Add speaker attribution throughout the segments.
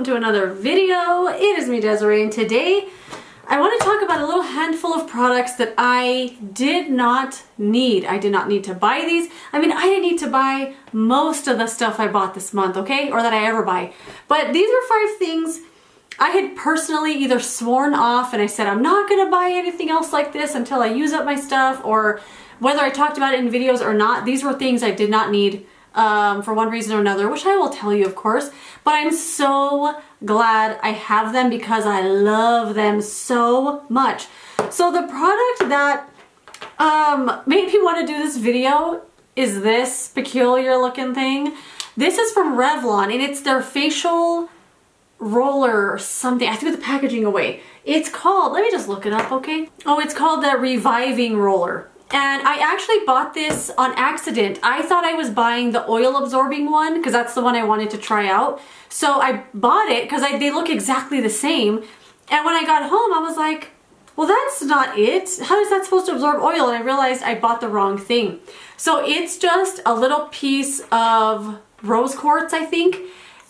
Speaker 1: welcome to another video. It is me, Desiree, and today I want to talk about a little handful of products that I did not need. I did not need to buy these. I mean, I didn't need to buy most of the stuff I bought this month, okay? Or that I ever buy. But these were 5 things I had personally either sworn off and I said I'm not going to buy anything else like this until I use up my stuff, or whether I talked about it in videos or not, these were things I did not need for one reason or another, which I will tell you, of course. But I'm so glad I have them because I love them so much. So the product that made me want to do this video is this peculiar looking thing. This is from Revlon, and it's their facial roller or something. I threw the packaging away. It's called, let me just look it up, okay? Oh, it's called the Reviving Roller. And I actually bought this on accident. I thought I was buying the oil absorbing one because that's the one I wanted to try out. So I bought it because they look exactly the same. And when I got home, I was like, well, that's not it. How is that supposed to absorb oil? And I realized I bought the wrong thing. So it's just a little piece of rose quartz, I think,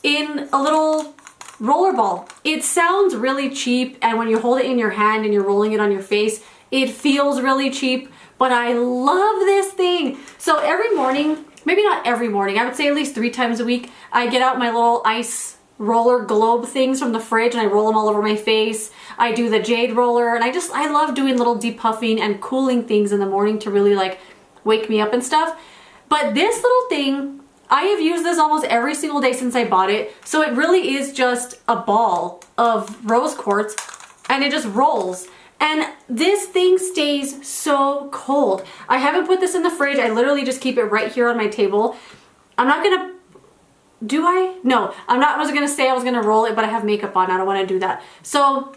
Speaker 1: in a little roller ball. It sounds really cheap, and when you hold it in your hand and you're rolling it on your face, it feels really cheap. But I love this thing. So every morning, maybe not every morning, I would say at least 3 times a week, I get out my little ice roller globe things from the fridge and I roll them all over my face. I do the jade roller, and I love doing little depuffing and cooling things in the morning to really like wake me up and stuff. But this little thing, I have used this almost every single day since I bought it. So it really is just a ball of rose quartz and it just rolls. And this thing stays so cold. I haven't put this in the fridge. I literally just keep it right here on my table. I'm not gonna, do I? No, I'm not. I was gonna say I was gonna roll it, but I have makeup on. I don't wanna do that. So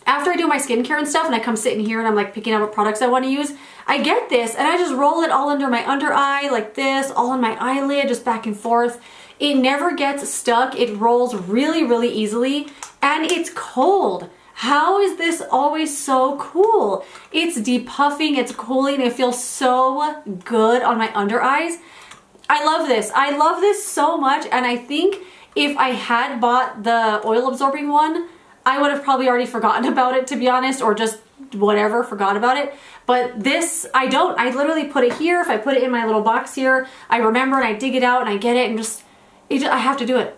Speaker 1: after I do my skincare and stuff and I come sit in here and I'm like picking out what products I wanna use, I get this and I just roll it all under my under eye like this, all on my eyelid, just back and forth. It never gets stuck. It rolls really, really easily, and it's cold. How is this always so cool? It's depuffing, it's cooling, it feels so good on my under eyes. I love this. I love this so much, and I think if I had bought the oil absorbing one, I would have probably already forgotten about it, to be honest, or just whatever, forgot about it. But this, I don't. I literally put it here. If I put it in my little box here, I remember and I dig it out and I get it, and I have to do it.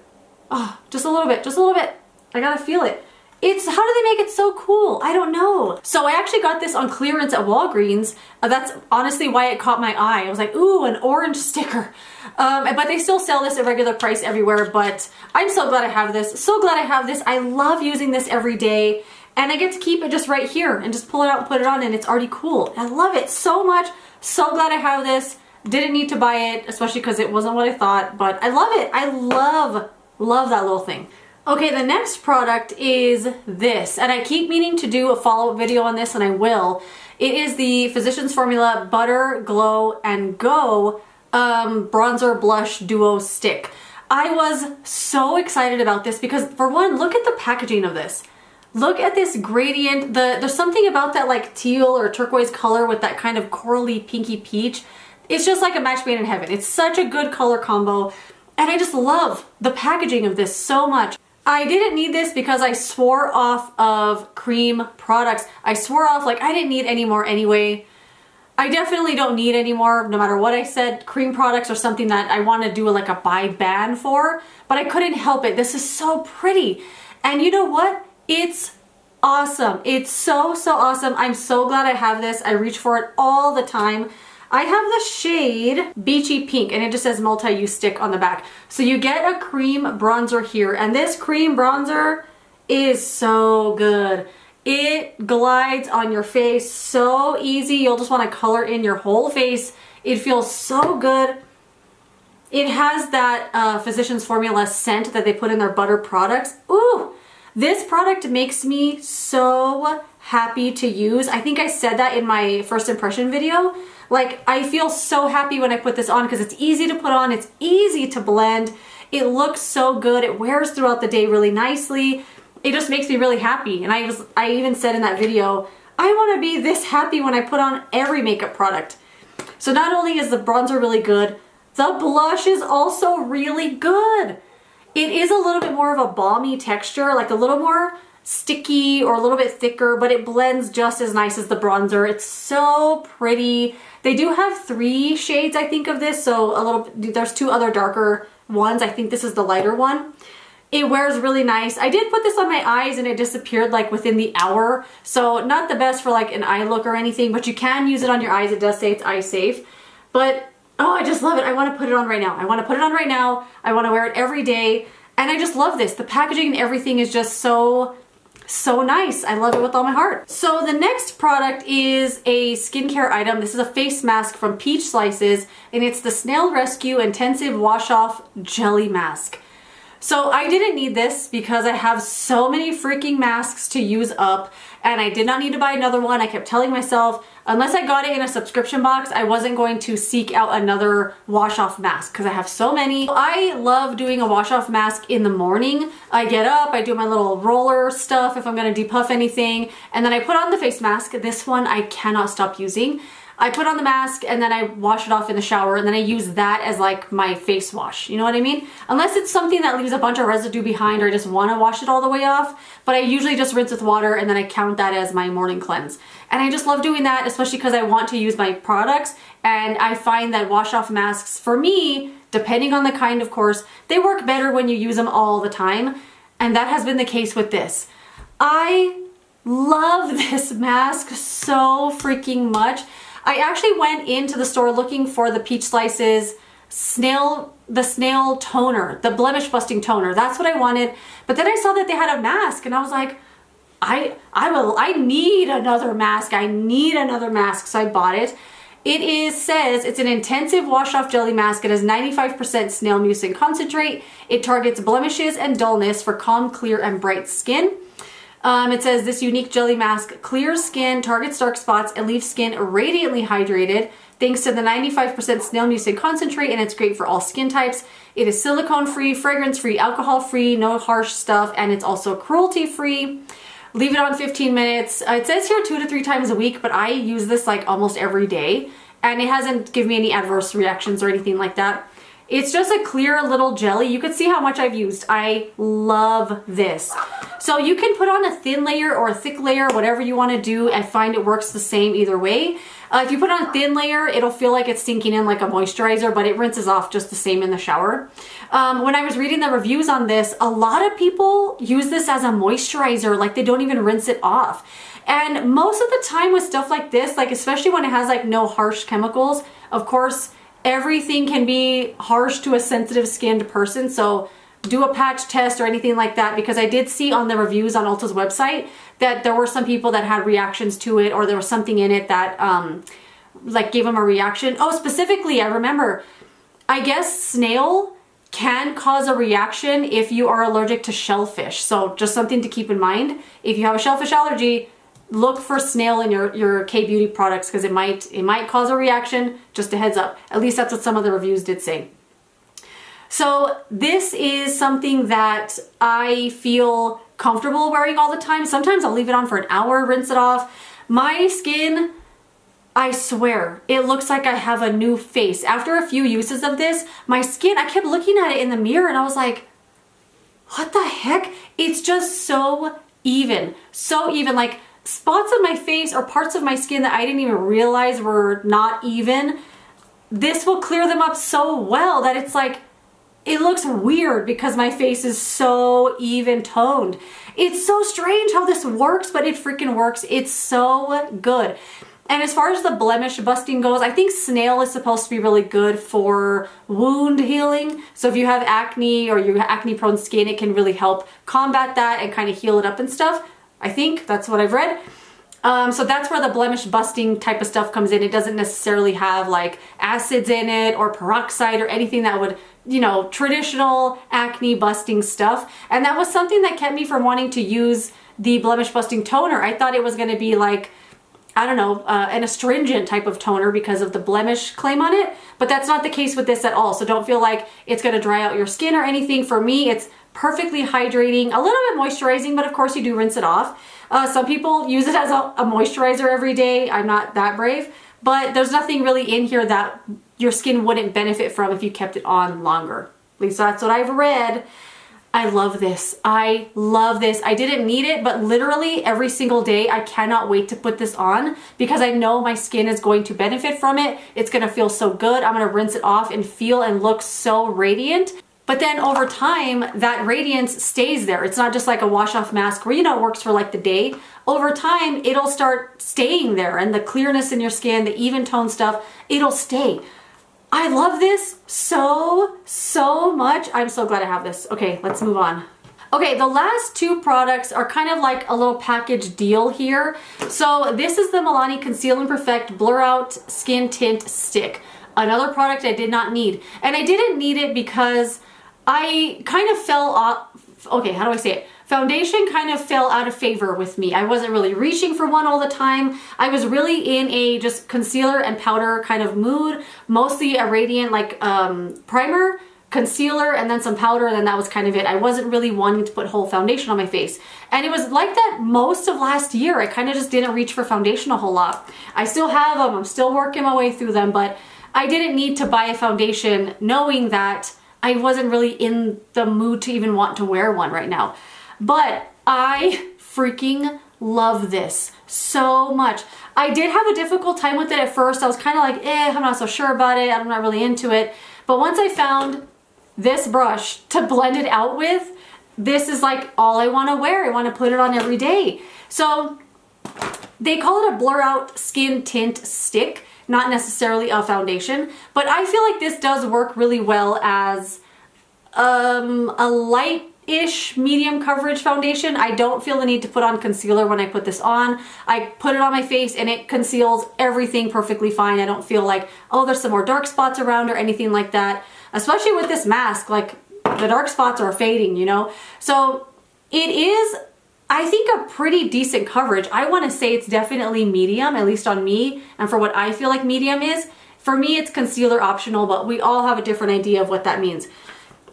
Speaker 1: Oh, just a little bit, just a little bit. I gotta feel it. How do they make it so cool? I don't know. So I actually got this on clearance at Walgreens. That's honestly why it caught my eye. I was like, ooh, an orange sticker. But they still sell this at regular price everywhere, but I'm so glad I have this. So glad I have this. I love using this every day, and I get to keep it just right here and just pull it out and put it on, and it's already cool. I love it so much. So glad I have this. Didn't need to buy it, especially because it wasn't what I thought, but I love it. I love that little thing. Okay, the next product is this, and I keep meaning to do a follow-up video on this, and I will. It is the Physicians Formula Butter, Glow, and Go Bronzer Blush Duo Stick. I was so excited about this because, for one, look at the packaging of this. Look at this gradient. There's something about that like teal or turquoise color with that kind of corally pinky peach. It's just like a match made in heaven. It's such a good color combo, and I just love the packaging of this so much. I didn't need this because I swore off of cream products. I swore off, like, I didn't need any more anyway. I definitely don't need any more, no matter what I said. Cream products are something that I want to do like a buy ban for, but I couldn't help it. This is so pretty. And you know what? It's awesome. It's so, so awesome. I'm so glad I have this. I reach for it all the time. I have the shade Beachy Pink, and it just says multi-use stick on the back. So you get a cream bronzer here, and this cream bronzer is so good. It glides on your face so easy. You'll just want to color in your whole face. It feels so good. It has that Physicians Formula scent that they put in their butter products. Ooh, this product makes me so happy to use. I think I said that in my first impression video. Like, I feel so happy when I put this on because it's easy to put on, it's easy to blend, it looks so good, it wears throughout the day really nicely. It just makes me really happy. And I even said in that video, I want to be this happy when I put on every makeup product. So not only is the bronzer really good, the blush is also really good. It is a little bit more of a balmy texture, like a little more sticky or a little bit thicker, but it blends just as nice as the bronzer. It's so pretty. They do have 3 shades, I think, of this, so there's 2 other darker ones. I think this is the lighter one. It wears really nice. I did put this on my eyes and it disappeared like within the hour, so not the best for like an eye look or anything, but you can use it on your eyes. It does say it's eye safe, but oh, I just love it. I want to put it on right now. I want to put it on right now. I want to wear it every day, and I just love this. The packaging and everything is just so nice. I love it with all my heart. So the next product is a skincare item. This is a face mask from Peach Slices, and it's the Snail Rescue Intensive Wash Off Jelly Mask. So I didn't need this because I have so many freaking masks to use up, and I did not need to buy another one. I kept telling myself, unless I got it in a subscription box, I wasn't going to seek out another wash-off mask because I have so many. I love doing a wash-off mask in the morning. I get up, I do my little roller stuff if I'm gonna depuff anything, and then I put on the face mask. This one I cannot stop using. I put on the mask and then I wash it off in the shower, and then I use that as like my face wash. You know what I mean? Unless it's something that leaves a bunch of residue behind or I just want to wash it all the way off. But I usually just rinse with water and then I count that as my morning cleanse. And I just love doing that, especially because I want to use my products. And I find that wash off masks, for me, depending on the kind, of course, they work better when you use them all the time. And that has been the case with this. I love this mask so freaking much. I actually went into the store looking for the Peach Slices snail toner, the blemish busting toner. That's what I wanted. But then I saw that they had a mask and I was like, I need another mask. I need another mask. So I bought it. Says it's an intensive wash off jelly mask. It has 95% snail mucin concentrate. It targets blemishes and dullness for calm, clear, and bright skin. It says this unique jelly mask clears skin, targets dark spots, and leaves skin radiantly hydrated thanks to the 95% snail mucin concentrate, and it's great for all skin types. It is silicone-free, fragrance-free, alcohol-free, no harsh stuff, and it's also cruelty-free. Leave it on 15 minutes. It says here 2 to 3 times a week, but I use this like almost every day, and it hasn't given me any adverse reactions or anything like that. It's just a clear little jelly. You can see how much I've used. I love this. So you can put on a thin layer or a thick layer, whatever you want to do. I find it works the same either way. If you put on a thin layer, it'll feel like it's sinking in like a moisturizer, but it rinses off just the same in the shower. When I was reading the reviews on this, a lot of people use this as a moisturizer, like they don't even rinse it off. And most of the time with stuff like this, like especially when it has like no harsh chemicals, of course, everything can be harsh to a sensitive skinned person, so do a patch test or anything like that, because I did see on the reviews on Ulta's website that there were some people that had reactions to it, or there was something in it that like gave them a reaction. Oh, specifically, I remember, I guess snail can cause a reaction if you are allergic to shellfish. So just something to keep in mind. If you have a shellfish allergy, look for snail in your K-Beauty products, because it might cause a reaction. Just a heads up. At least that's what some of the reviews did say. So this is something that I feel comfortable wearing all the time. Sometimes I'll leave it on for an hour, rinse it off. My skin, I swear, it looks like I have a new face. After a few uses of this, my skin, I kept looking at it in the mirror and I was like, what the heck? It's just so even. So even, like spots on my face or parts of my skin that I didn't even realize were not even. This will clear them up so well that it's like, it looks weird because my face is so even toned. It's so strange how this works, but it freaking works. It's so good. And as far as the blemish busting goes, I think snail is supposed to be really good for wound healing. So if you have acne or you have acne prone skin, it can really help combat that and kind of heal it up and stuff. I think that's what I've read. So that's where the blemish busting type of stuff comes in. It doesn't necessarily have like acids in it or peroxide or anything that would, you know, traditional acne busting stuff. And that was something that kept me from wanting to use the blemish busting toner. I thought it was going to be like, I don't know, an astringent type of toner because of the blemish claim on it. But that's not the case with this at all. So don't feel like it's going to dry out your skin or anything. For me, it's perfectly hydrating, a little bit moisturizing, but of course you do rinse it off. Some people use it as a moisturizer every day. I'm not that brave, but there's nothing really in here that your skin wouldn't benefit from if you kept it on longer. At least that's what I've read. I love this. I love this. I didn't need it, but literally every single day I cannot wait to put this on because I know my skin is going to benefit from it. It's gonna feel so good. I'm gonna rinse it off and feel and look so radiant. But then over time, that radiance stays there. It's not just like a wash off mask where, you know, it works for like the day. Over time, it'll start staying there, and the clearness in your skin, the even tone stuff, it'll stay. I love this so, so much. I'm so glad I have this. Okay, let's move on. Okay, the last two products are kind of like a little package deal here. So this is the Milani Conceal and Perfect Blur Out Skin Tint Stick. Another product I did not need. And I didn't need it because I kind of fell off, okay, how do I say it? Foundation kind of fell out of favor with me. I wasn't really reaching for one all the time. I was really in a just concealer and powder kind of mood, mostly a radiant like primer, concealer, and then some powder, and then that was kind of it. I wasn't really wanting to put whole foundation on my face. And it was like that most of last year. I kind of just didn't reach for foundation a whole lot. I still have them. I'm still working my way through them, but I didn't need to buy a foundation knowing that I wasn't really in the mood to even want to wear one right now. But I freaking love this so much. I did have a difficult time with it at first. I was kind of like, I'm not so sure about it. I'm not really into it. But once I found this brush to blend it out with, this is like all I want to wear. I want to put it on every day. So they call it a blur out skin tint stick, not necessarily a foundation, but I feel like this does work really well as a light-ish medium coverage foundation. I don't feel the need to put on concealer when I put this on. I put it on my face and it conceals everything perfectly fine. I don't feel like, oh, there's some more dark spots around or anything like that. Especially with this mask, like the dark spots are fading, you know? So it is, I think, a pretty decent coverage. I want to say it's definitely medium, at least on me, and for what I feel like medium is. For me, it's concealer optional, but we all have a different idea of what that means.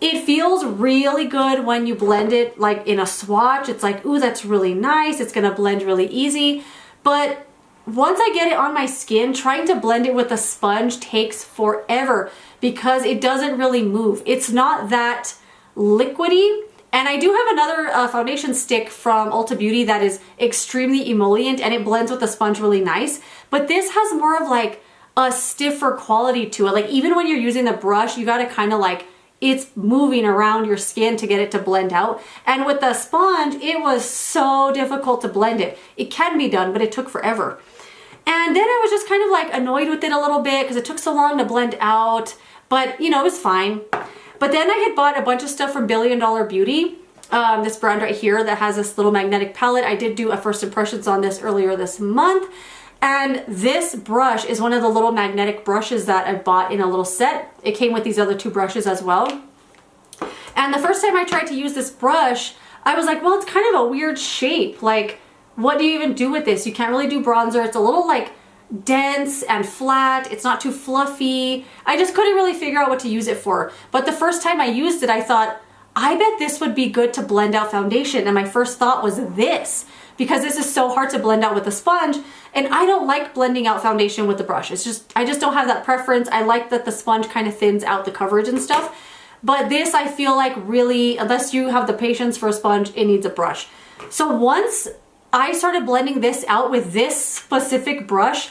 Speaker 1: It feels really good when you blend it like in a swatch. It's like, ooh, that's really nice. It's gonna blend really easy. But once I get it on my skin, trying to blend it with a sponge takes forever because it doesn't really move. It's not that liquidy. And I do have another foundation stick from Ulta Beauty that is extremely emollient and it blends with the sponge really nice. But this has more of like a stiffer quality to it. Like even when you're using the brush, you gotta kind of like, it's moving around your skin to get it to blend out. And with the sponge, it was so difficult to blend it. It can be done, but it took forever. And then I was just kind of like annoyed with it a little bit because it took so long to blend out, but you know, it was fine. But then I had bought a bunch of stuff from Billion Dollar Beauty, this brand right here that has this little magnetic palette. I did do a first impressions on this earlier this month. And this brush is one of the little magnetic brushes that I bought in a little set. It came with these other two brushes as well. And the first time I tried to use this brush, I was like, well, it's kind of a weird shape. Like, what do you even do with this? You can't really do bronzer. It's a little like dense and flat. It's not too fluffy. I just couldn't really figure out what to use it for. But the first time I used it, I thought, I bet this would be good to blend out foundation. And my first thought was this, because this is so hard to blend out with a sponge. And I don't like blending out foundation with the brush. It's just, I just don't have that preference. I like that the sponge kind of thins out the coverage and stuff. But this, I feel like really, unless you have the patience for a sponge, it needs a brush. So once I started blending this out with this specific brush,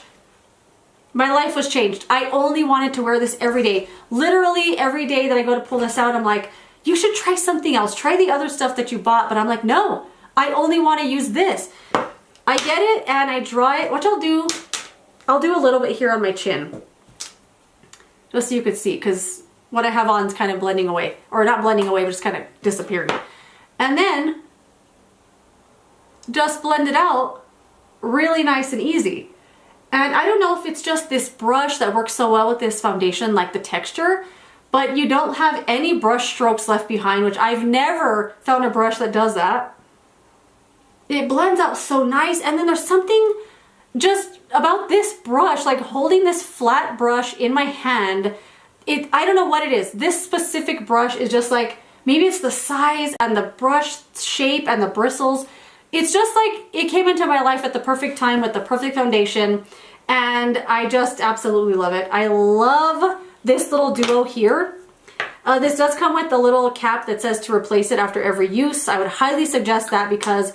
Speaker 1: my life was changed. I only wanted to wear this every day. Literally every day that I go to pull this out, I'm like, you should try something else. Try the other stuff that you bought. But I'm like, no, I only want to use this. I get it and I draw it, which I'll do a little bit here on my chin. Just so you could see, because what I have on is kind of blending away. Or not blending away, but just kind of disappearing. And then just blend it out really nice and easy. And I don't know if it's just this brush that works so well with this foundation, like the texture, but you don't have any brush strokes left behind, which I've never found a brush that does that. It blends out so nice. And then there's something just about this brush, like holding this flat brush in my hand. I don't know what it is. This specific brush is just like, maybe it's the size and the brush shape and the bristles. It's just like it came into my life at the perfect time with the perfect foundation. And I just absolutely love it. I love this little duo here. This does come with the little cap that says to replace it after every use. I would highly suggest that because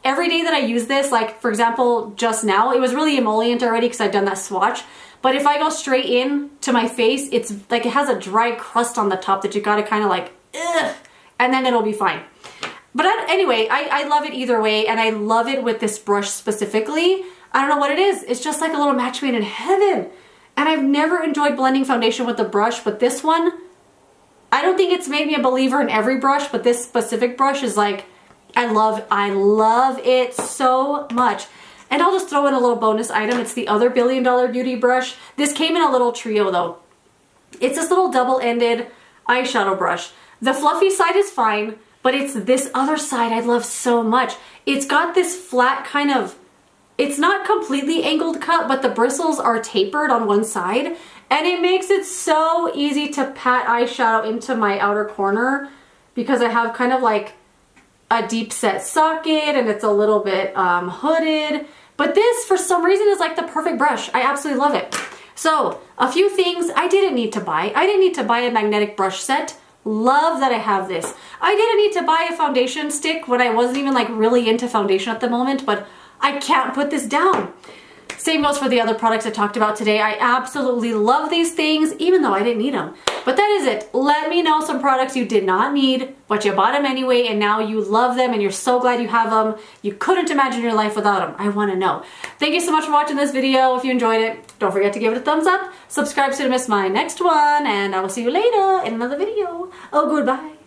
Speaker 1: every day that I use this, like for example, just now, it was really emollient already because I'd done that swatch. But if I go straight in to my face, it's like it has a dry crust on the top that you gotta kind of like, ugh, and then it'll be fine. But anyway, I love it either way, and I love it with this brush specifically. I don't know what it is. It's just like a little match made in heaven. And I've never enjoyed blending foundation with a brush, but this one, I don't think it's made me a believer in every brush, but this specific brush is like, I love it so much. And I'll just throw in a little bonus item. It's the other $1 Billion Beauty brush. This came in a little trio though. It's this little double-ended eyeshadow brush. The fluffy side is fine, but it's this other side I love so much. It's got this flat kind of, it's not completely angled cut, but the bristles are tapered on one side, and it makes it so easy to pat eyeshadow into my outer corner because I have kind of like a deep set socket and it's a little bit hooded. But this, for some reason, is like the perfect brush. I absolutely love it. So, a few things I didn't need to buy. I didn't need to buy a magnetic brush set. Love that I have this. I didn't need to buy a foundation stick when I wasn't even like really into foundation at the moment, but I can't put this down. Same goes for the other products I talked about today. I absolutely love these things, even though I didn't need them. But that is it. Let me know some products you did not need, but you bought them anyway, and now you love them, and you're so glad you have them. You couldn't imagine your life without them. I want to know. Thank you so much for watching this video. If you enjoyed it, don't forget to give it a thumbs up. Subscribe so you don't miss my next one, and I will see you later in another video. Oh, goodbye.